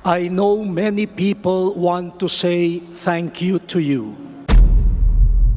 I know many people want to say thank you to you.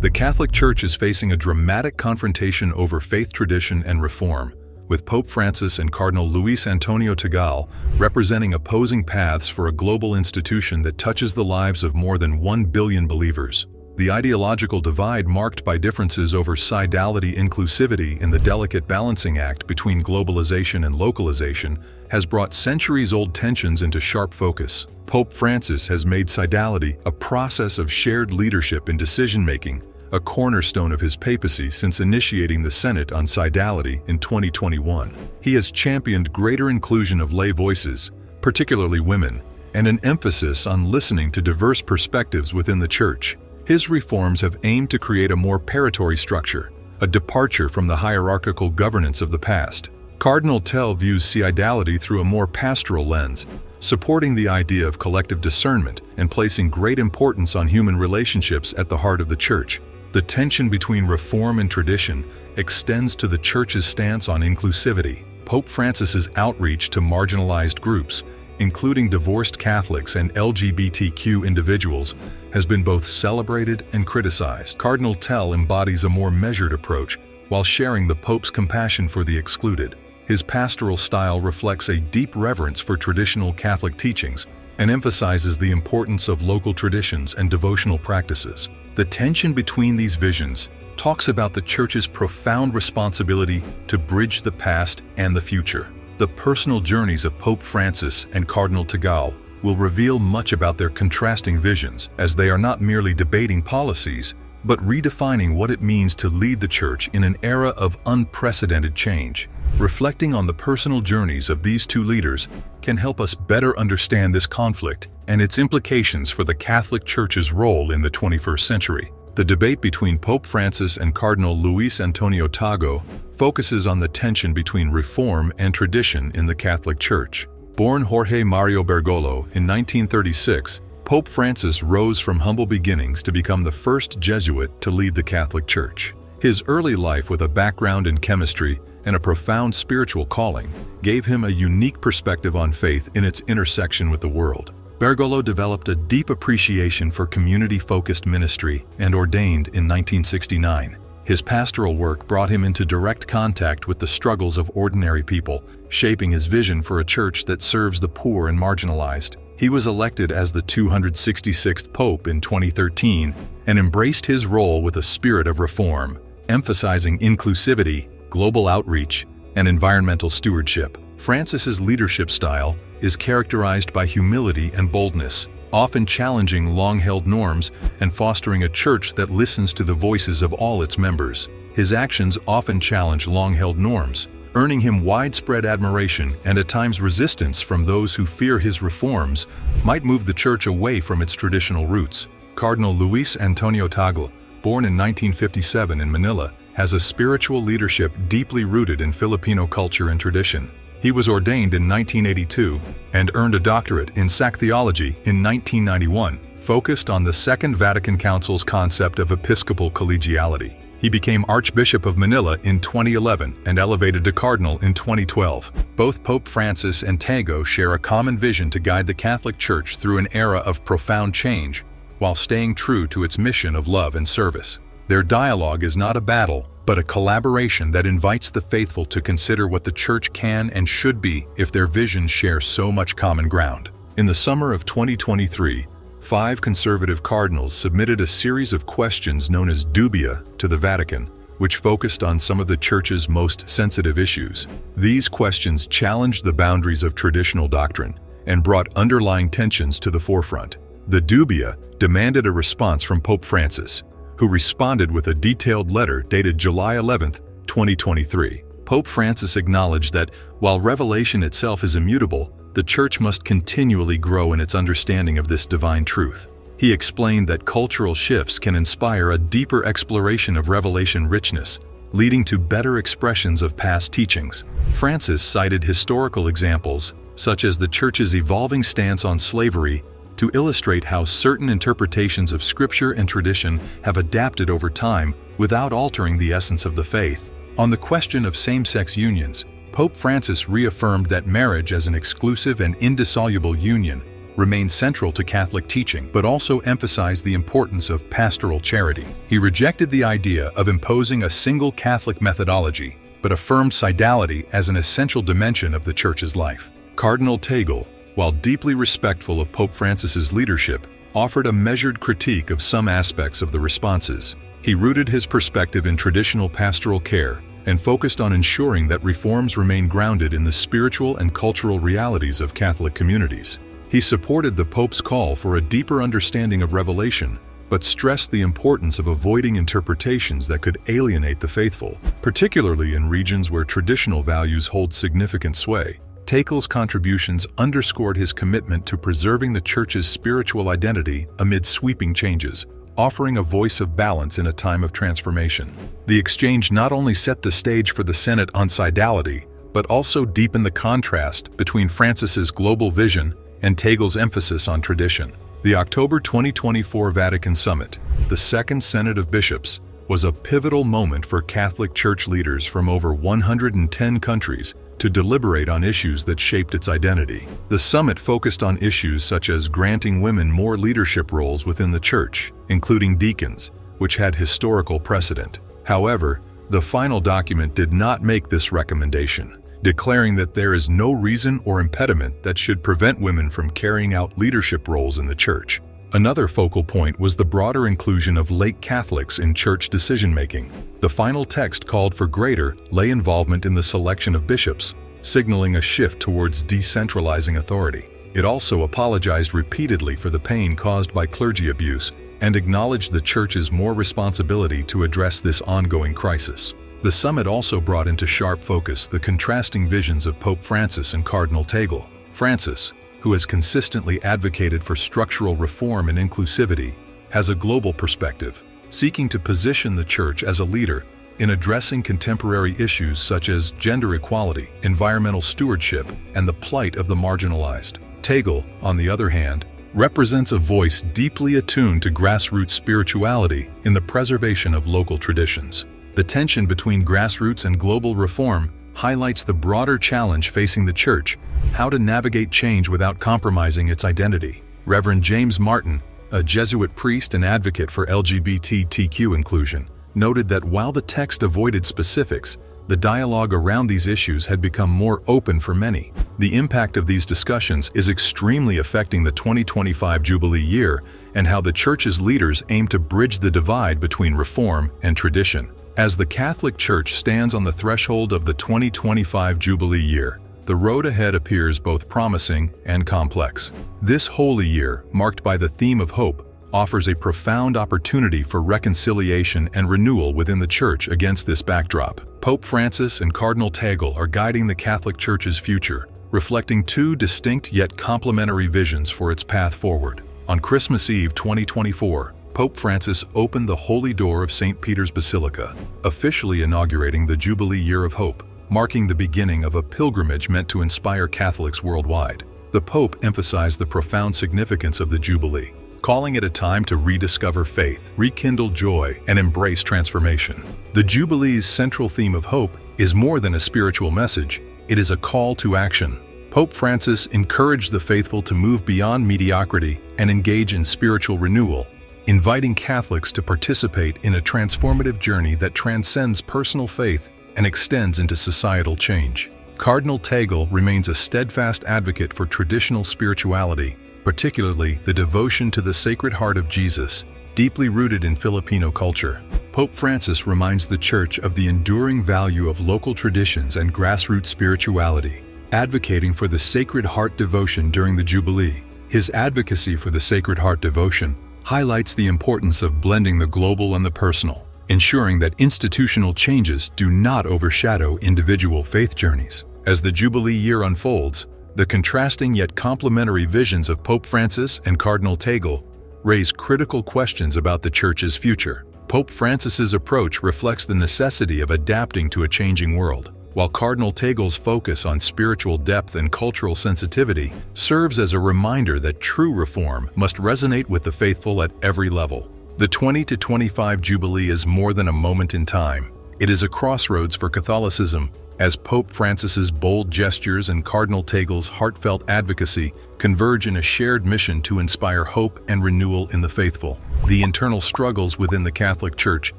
The Catholic Church is facing a dramatic confrontation over faith tradition and reform, with Pope Francis and Cardinal Luis Antonio Tagle representing opposing paths for a global institution that touches the lives of more than 1 billion believers. The ideological divide, marked by differences over synodality inclusivity in the delicate balancing act between globalization and localization, has brought centuries-old tensions into sharp focus. Pope Francis has made synodality a process of shared leadership in decision-making, a cornerstone of his papacy since initiating the Synod on synodality in 2021. He has championed greater inclusion of lay voices, particularly women, and an emphasis on listening to diverse perspectives within the Church. His reforms have aimed to create a more paritory structure, a departure from the hierarchical governance of the past. Cardinal Chito views synodality through a more pastoral lens, supporting the idea of collective discernment and placing great importance on human relationships at the heart of the Church. The tension between reform and tradition extends to the Church's stance on inclusivity. Pope Francis's outreach to marginalized groups, including divorced Catholics and LGBTQ individuals, has been both celebrated and criticized. Cardinal Chito embodies a more measured approach while sharing the Pope's compassion for the excluded. His pastoral style reflects a deep reverence for traditional Catholic teachings and emphasizes the importance of local traditions and devotional practices. The tension between these visions talks about the Church's profound responsibility to bridge the past and the future. The personal journeys of Pope Francis and Cardinal Tagle will reveal much about their contrasting visions, as they are not merely debating policies, but redefining what it means to lead the Church in an era of unprecedented change. Reflecting on the personal journeys of these two leaders can help us better understand this conflict and its implications for the Catholic Church's role in the 21st century. The debate between Pope Francis and Cardinal Luis Antonio Tagle focuses on the tension between reform and tradition in the Catholic Church. Born Jorge Mario Bergoglio in 1936, Pope Francis rose from humble beginnings to become the first Jesuit to lead the Catholic Church. His early life, with a background in chemistry and a profound spiritual calling, gave him a unique perspective on faith in its intersection with the world. Bergoglio developed a deep appreciation for community-focused ministry and ordained in 1969. His pastoral work brought him into direct contact with the struggles of ordinary people, shaping his vision for a church that serves the poor and marginalized. He was elected as the 266th Pope in 2013 and embraced his role with a spirit of reform, emphasizing inclusivity, global outreach, and environmental stewardship. Francis's leadership style is characterized by humility and boldness, often challenging long-held norms and fostering a church that listens to the voices of all its members. His actions often challenge long-held norms, earning him widespread admiration and at times resistance from those who fear his reforms might move the Church away from its traditional roots. Cardinal Luis Antonio Tagle, born in 1957 in Manila, has a spiritual leadership deeply rooted in Filipino culture and tradition. He was ordained in 1982 and earned a doctorate in Sacred Theology in 1991, focused on the Second Vatican Council's concept of episcopal collegiality. He became Archbishop of Manila in 2011 and elevated to Cardinal in 2012. Both Pope Francis and Tagle share a common vision to guide the Catholic Church through an era of profound change, while staying true to its mission of love and service. Their dialogue is not a battle, but a collaboration that invites the faithful to consider what the Church can and should be if their visions share so much common ground. In the summer of 2023, 5 conservative cardinals submitted a series of questions known as dubia to the Vatican, which focused on some of the Church's most sensitive issues. These questions challenged the boundaries of traditional doctrine and brought underlying tensions to the forefront. The dubia demanded a response from Pope Francis, who responded with a detailed letter dated July 11, 2023. Pope Francis acknowledged that, while revelation itself is immutable, the Church must continually grow in its understanding of this divine truth. He explained that cultural shifts can inspire a deeper exploration of revelation richness, leading to better expressions of past teachings. Francis cited historical examples, such as the Church's evolving stance on slavery, to illustrate how certain interpretations of Scripture and tradition have adapted over time without altering the essence of the faith. On the question of same-sex unions, Pope Francis reaffirmed that marriage as an exclusive and indissoluble union remained central to Catholic teaching, but also emphasized the importance of pastoral charity. He rejected the idea of imposing a single Catholic methodology, but affirmed synodality as an essential dimension of the Church's life. Cardinal Tagle, while deeply respectful of Pope Francis's leadership, offered a measured critique of some aspects of the responses. He rooted his perspective in traditional pastoral care and focused on ensuring that reforms remain grounded in the spiritual and cultural realities of Catholic communities. He supported the Pope's call for a deeper understanding of revelation, but stressed the importance of avoiding interpretations that could alienate the faithful, particularly in regions where traditional values hold significant sway. Tagle's contributions underscored his commitment to preserving the Church's spiritual identity amid sweeping changes, offering a voice of balance in a time of transformation. The exchange not only set the stage for the Synod on synodality, but also deepened the contrast between Francis's global vision and Tagle's emphasis on tradition. The October 2024 Vatican Summit, the Second Synod of Bishops, was a pivotal moment for Catholic Church leaders from over 110 countries to deliberate on issues that shaped its identity. The summit focused on issues such as granting women more leadership roles within the Church, including deacons, which had historical precedent. However, the final document did not make this recommendation, declaring that there is no reason or impediment that should prevent women from carrying out leadership roles in the Church. Another focal point was the broader inclusion of lay Catholics in Church decision-making. The final text called for greater lay involvement in the selection of bishops, signaling a shift towards decentralizing authority. It also apologized repeatedly for the pain caused by clergy abuse and acknowledged the Church's more responsibility to address this ongoing crisis. The summit also brought into sharp focus the contrasting visions of Pope Francis and Cardinal Tagle. Francis, who has consistently advocated for structural reform and inclusivity, has a global perspective, seeking to position the Church as a leader in addressing contemporary issues such as gender equality, environmental stewardship, and the plight of the marginalized. Tagle, on the other hand, represents a voice deeply attuned to grassroots spirituality in the preservation of local traditions. The tension between grassroots and global reform highlights the broader challenge facing the Church: how to navigate change without compromising its identity. Reverend James Martin, a Jesuit priest and advocate for LGBTQ inclusion, noted that while the text avoided specifics, the dialogue around these issues had become more open for many. The impact of these discussions is extremely affecting the 2025 Jubilee year and how the Church's leaders aim to bridge the divide between reform and tradition. As the Catholic Church stands on the threshold of the 2025 Jubilee year, the road ahead appears both promising and complex. This holy year, marked by the theme of hope, offers a profound opportunity for reconciliation and renewal within the Church against this backdrop. Pope Francis and Cardinal Tagle are guiding the Catholic Church's future, reflecting two distinct yet complementary visions for its path forward. On Christmas Eve 2024, Pope Francis opened the Holy Door of St. Peter's Basilica, officially inaugurating the Jubilee Year of Hope, marking the beginning of a pilgrimage meant to inspire Catholics worldwide. The Pope emphasized the profound significance of the Jubilee, calling it a time to rediscover faith, rekindle joy, and embrace transformation. The Jubilee's central theme of hope is more than a spiritual message, it is a call to action. Pope Francis encouraged the faithful to move beyond mediocrity and engage in spiritual renewal, inviting Catholics to participate in a transformative journey that transcends personal faith and extends into societal change. Cardinal Tagle remains a steadfast advocate for traditional spirituality, particularly the devotion to the Sacred Heart of Jesus, deeply rooted in Filipino culture. Pope Francis reminds the Church of the enduring value of local traditions and grassroots spirituality, advocating for the Sacred Heart devotion during the Jubilee. His advocacy for the Sacred Heart devotion highlights the importance of blending the global and the personal, ensuring that institutional changes do not overshadow individual faith journeys. As the Jubilee year unfolds, the contrasting yet complementary visions of Pope Francis and Cardinal Tagle raise critical questions about the Church's future. Pope Francis's approach reflects the necessity of adapting to a changing world, while Cardinal Tagle's focus on spiritual depth and cultural sensitivity serves as a reminder that true reform must resonate with the faithful at every level. The 2025 Jubilee is more than a moment in time. It is a crossroads for Catholicism, as Pope Francis's bold gestures and Cardinal Tagle's heartfelt advocacy converge in a shared mission to inspire hope and renewal in the faithful. The internal struggles within the Catholic Church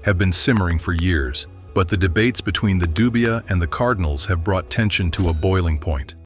have been simmering for years, but the debates between the dubia and the cardinals have brought tension to a boiling point.